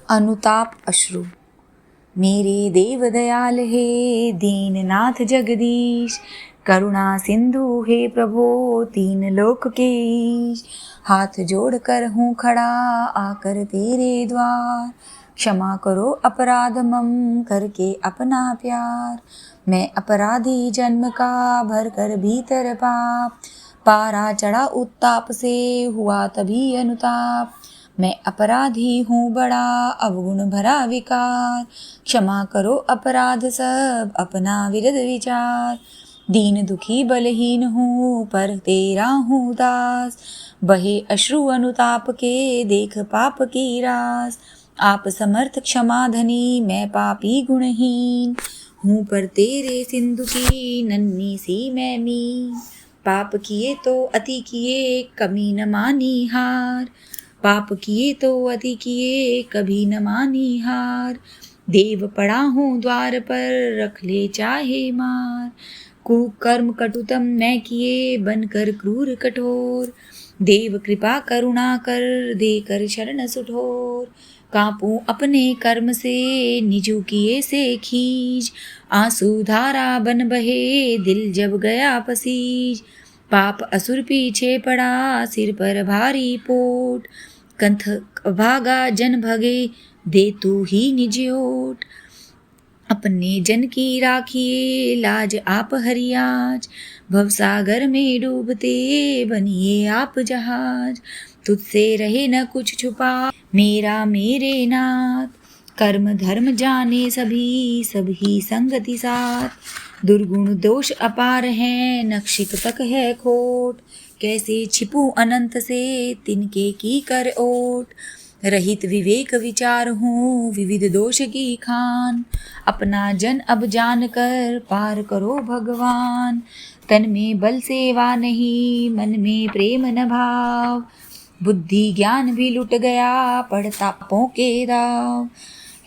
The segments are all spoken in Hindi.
अनुताप अश्रु। मेरे देव दयाल हे दीननाथ जगदीश, करुणा सिंधु हे प्रभो तीन लोक के ईश। हाथ जोड़ कर हूँ खड़ा आकर तेरे द्वार, क्षमा करो अपराध मम करके अपना प्यार। मैं अपराधी जन्म का भर कर भीतर पाप, पारा चढ़ा उत्ताप से हुआ तभी अनुताप। मैं अपराधी हूँ बड़ा अवगुण भरा विकार, क्षमा करो अपराध सब अपना विरध विचार। दीन दुखी बलहीन हूँ पर तेरा हूँ दास, बहे अश्रु अनुताप के देख पाप की रास। आप समर्थ क्षमा धनी मैं पापी गुणहीन, हूँ पर तेरे सिंधु की नन्ही सी मैं मीन। पाप किए तो अति किए कमी न मानी हार, पाप किए तो अति किए कभी न मानी हार। देव पड़ा हूँ द्वार पर रख ले चाहे मार, कुकर्म कटुतम मैं किए बनकर क्रूर कठोर। देव कृपा करुणा कर देकर शरण सुठोर, कांपूं अपने कर्म से निजु किए से खींच। आंसू धारा बन बहे दिल जब गया पसीज, पाप असुर पीछे पड़ा सिर पर भारी पोट। कंथ भागा जन भगे दे तू ही निज ओट, अपने जन की राखिए लाज आप हरियाज। भवसागर में डूबते बनिए आप जहाज, तुझसे रहे न कुछ छुपा मेरा मेरे नाथ। कर्म धर्म जाने सभी सभी संगति साथ, दुर्गुण दोष अपार हैं नक्षिक तक है खोट। कैसे छिपूं अनंत से तिनके की कर ओट, रहित विवेक विचार हूँ विविध दोष की खान। अपना जन अब जान कर पार करो भगवान, तन में बल सेवा नहीं मन में प्रेम न भाव। बुद्धि ज्ञान भी लुट गया पड़ता पापों के दाव,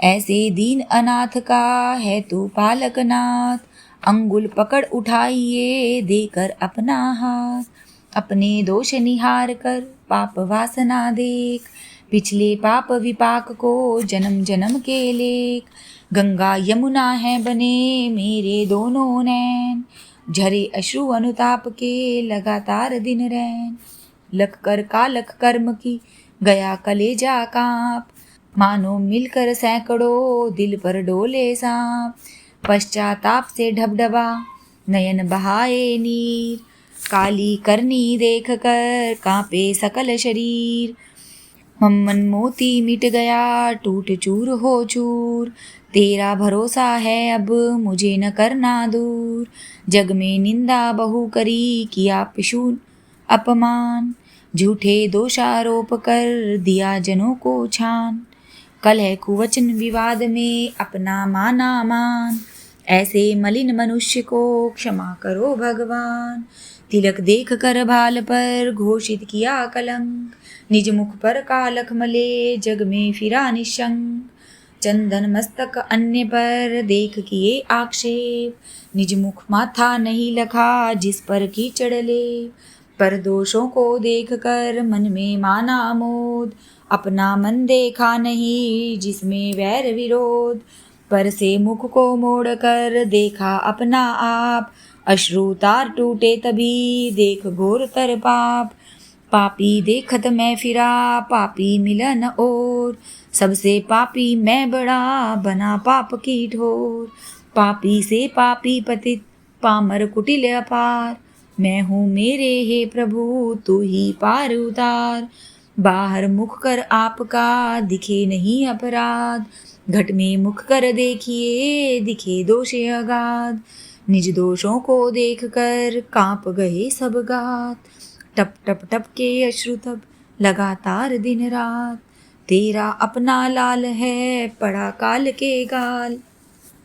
ऐसे दीन अनाथ का है तू पालक नाथ। अंगुल पकड़ उठाइए देकर अपना हाथ, अपने दोष निहार कर पाप वासना देख। पिछले पाप विपाक को जन्म जन्म के लेख, गंगा यमुना है बने मेरे दोनों नैन। झरे अश्रु अनुताप के लगातार दिन रैन, लख कर कालख कर्म की गया कलेजा कांप। मानो मिलकर सैकड़ों दिल पर डोले सांप, पश्चाताप से ढबढबा नयन बहाए नीर। काली करनी देख कर कांपे सकल शरीर, मन मोती मिट गया टूट चूर हो चूर। तेरा भरोसा है अब मुझे न करना दूर, जग में निंदा बहु करी किया पिशु अपमान। झूठे दोषारोप कर दिया जनों को छान, कलह कुवचन विवाद में अपना माना मान। ऐसे मलिन मनुष्य को क्षमा करो भगवान, तिलक देख कर भाल पर घोषित किया कलंक। निज मुख पर कालख मले जग में फिरा निशंक, चंदन मस्तक अन्य पर देख किए आक्षेप। निज मुख माथा नहीं लखा जिस पर कीचड़ ले, पर दोषों को देख कर मन में माना मोद। अपना मन देखा नहीं जिसमें वैर विरोध, पर से मुख को मोड़ कर देखा अपना आप। अश्रु तार टूटे तभी देख घोर तर पाप, पापी देखत मैं फिरा पापी मिलन और। सबसे पापी मैं बड़ा बना पाप की ठोर, पापी से पापी पतित पामर कुटिल अपार। मैं हूँ मेरे हे प्रभु तू ही पार उतार, बाहर मुख कर आपका दिखे नहीं अपराध। घट में मुख कर देखिए दिखे दोष अगाध, निज दोषों को देख कर कांप गए सब गात। टप टप टप के अश्रु तब लगातार दिन रात, तेरा अपना लाल है पड़ा काल के गाल।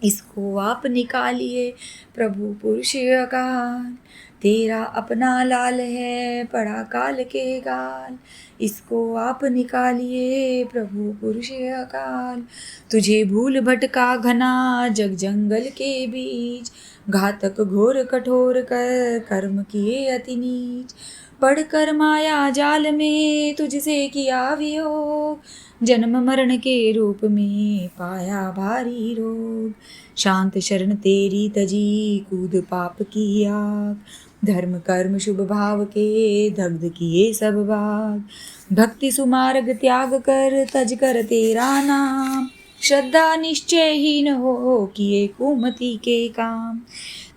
इसको आप निकालिए प्रभु पुरुष अकाल, तेरा अपना लाल है पड़ा काल के गाल। इसको आप निकालिए प्रभु पुरुष अकाल। तुझे भूल भटका घना जग जंगल के बीच, घातक घोर कठोर कर कर्म किए अति नीच। पढ़कर माया जाल में तुझसे किया वियोग, जन्म मरण के रूप में पाया भारी रोग। शांत शरण तेरी तजी कूद पाप की आग, धर्म कर्म शुभ भाव के दग्ध किए सब बाग। भक्ति सुमार्ग त्याग कर तज कर तेरा नाम, श्रद्धा निश्चयहीन हो किए कुमति के काम।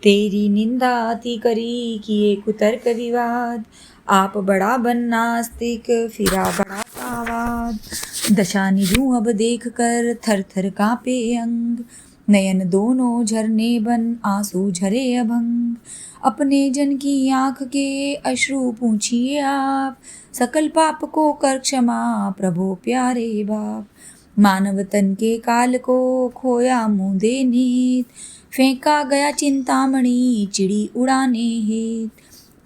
तेरी निंदा अति करी किए कुतर्क विवाद, आप बड़ा बन नास्तिक फिरा बड़ा पावाद। दशा निजूं अब देख कर थर थर कांपे अंग, नयन दोनों झरने बन आंसू झरे अभंग। अपने जन की आँख के अश्रु पूछिए आप, सकल पाप को कर क्षमा प्रभो प्यारे बाप। मानव तन के काल को खोया मुँह देने, फेंका गया चिंतामणि चिड़ी उड़ाने हेत।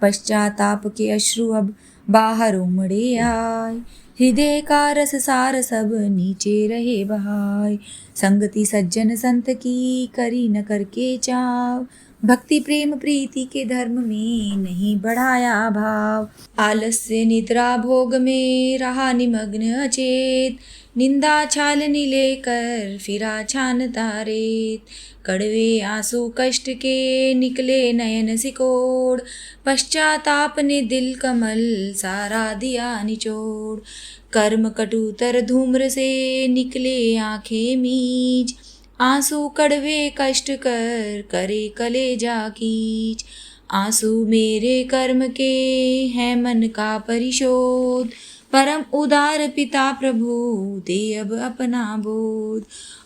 पश्चाताप के अश्रु अब बाहर उमड़े आए, हृदय का रस सार सब नीचे रहे बहाय। संगति सज्जन संत की करी न करके चाव, भक्ति प्रेम प्रीति के धर्म में नहीं बढ़ाया भाव। आलस्य निद्रा भोग में रहा निमग्न अचेत, निंदा छालनी लेकर फिरा छानता रेत। कड़वे आंसू कष्ट के निकले नयन सिकोड़, पश्चाताप ने दिल कमल सारा दिया निचोड़। कर्म कटुतर धूम्र से निकले आंखें मीज, आंसू कड़वे कष्ट कर करे कलेजा कीच। आंसू मेरे कर्म के हैं मन का परिशोध, परम उदार पिता प्रभु दे अब अपना बोध।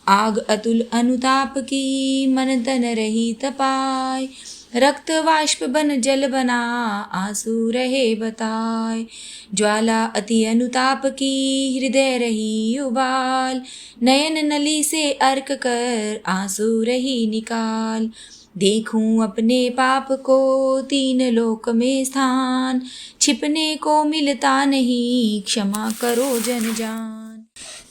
आग अतुल अनुताप की मन तन रही तपाए, रक्त वाष्प बन जल बना आंसू रहे बताए। ज्वाला अति अनुताप की हृदय रही उबाल, नयन नली से अर्क कर आंसू रही निकाल। देखूं अपने पाप को तीन लोक में स्थान, छिपने को मिलता नहीं क्षमा करो जन जान।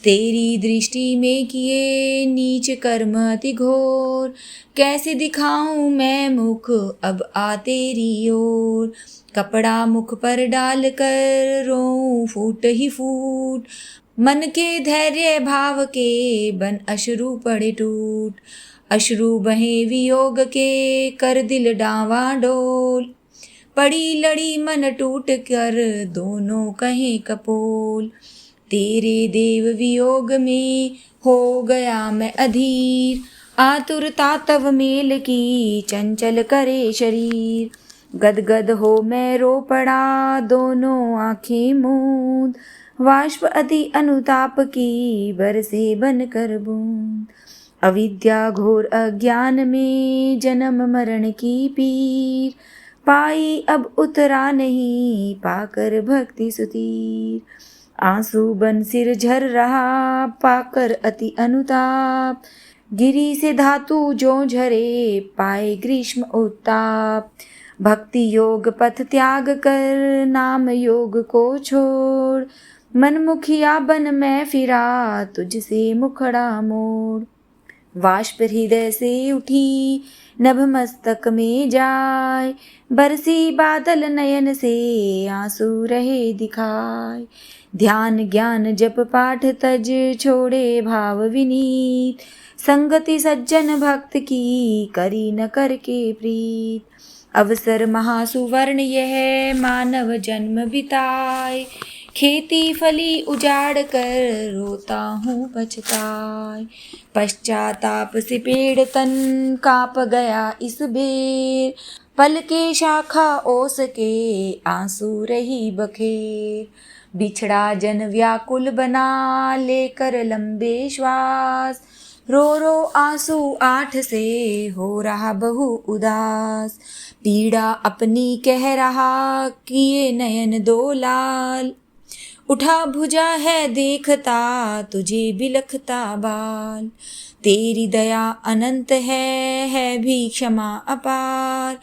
तेरी दृष्टि में किए नीच कर्म अति घोर, कैसे दिखाऊं मैं मुख अब आ तेरी ओर। कपड़ा मुख पर डाल कर रोऊं फूट ही फूट, मन के धैर्य भाव के बन अश्रु पड़े टूट। अश्रु बहे वियोग के कर दिल डावाडोल, पड़ी लड़ी मन टूट कर दोनों कहें कपोल। तेरे देव वियोग में हो गया मैं अधीर, आतुरता तव मेल की चंचल करे शरीर। गदगद हो मैं रो पड़ा दोनों आँखें मूंद, वाष्प अति अनुताप की बरसे बन कर बूंद। अविद्या घोर अज्ञान में जन्म मरण की पीर, पाई अब उतरा नहीं पाकर भक्ति सुतीर। आंसू बन सिर झर रहा पाकर अति अनुताप, गिरी से धातु जो झरे पाए ग्रीष्म उत्ताप। भक्ति योग पथ त्याग कर नाम योग को छोड़, मनमुखिया बन मैं फिरा तुझसे मुखड़ा मोड़। वाष्प हृदय से उठी नभ मस्तक में जाए, बरसी बादल नयन से आंसू रहे दिखाए। ध्यान ज्ञान जप पाठ तज छोड़े भाव विनीत, संगति सज्जन भक्त की करी न करके प्रीत। अवसर महासुवर्ण यह मानव जन्म बिताए, खेती फली उजाड़ कर रोता हूँ पछताए। पश्चाताप से पेड़ तन काँप गया इस बेर, पल के शाखा ओस के आंसू रही बखेर। बिछड़ा जन व्याकुल बना लेकर लंबे श्वास, रो रो आंसू आठ से हो रहा बहु उदास। पीड़ा अपनी कह रहा किए नयन दो लाल, उठा भुजा है देखता तुझे बिलखता बाल। तेरी दया अनंत है भी क्षमा अपार,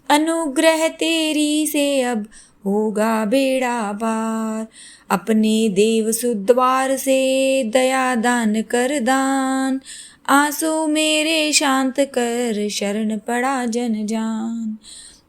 अनुग्रह तेरी से अब होगा बेड़ा पार। अपने देव सुद्वार से दया दान कर दान, आंसू मेरे शांत कर शरण पड़ा जन जान।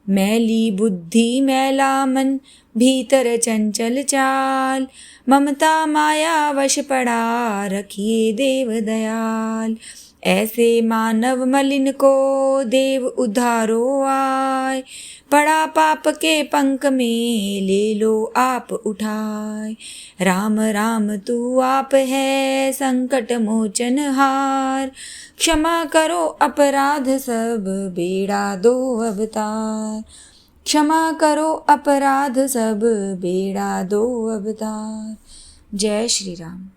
मैली बुद्धि मैला मन भीतर चंचल चाल, ममता माया वश पड़ा, रखिए देव दयाल। ऐसे मानव मलिन को देव उद्धारो आए, पड़ा पाप के पंख में ले लो आप उठाए। राम राम तू आप है संकट मोचन हार, क्षमा करो अपराध सब बेड़ा दो अवतार। क्षमा करो अपराध सब बेड़ा दो अवतार। जय श्री राम।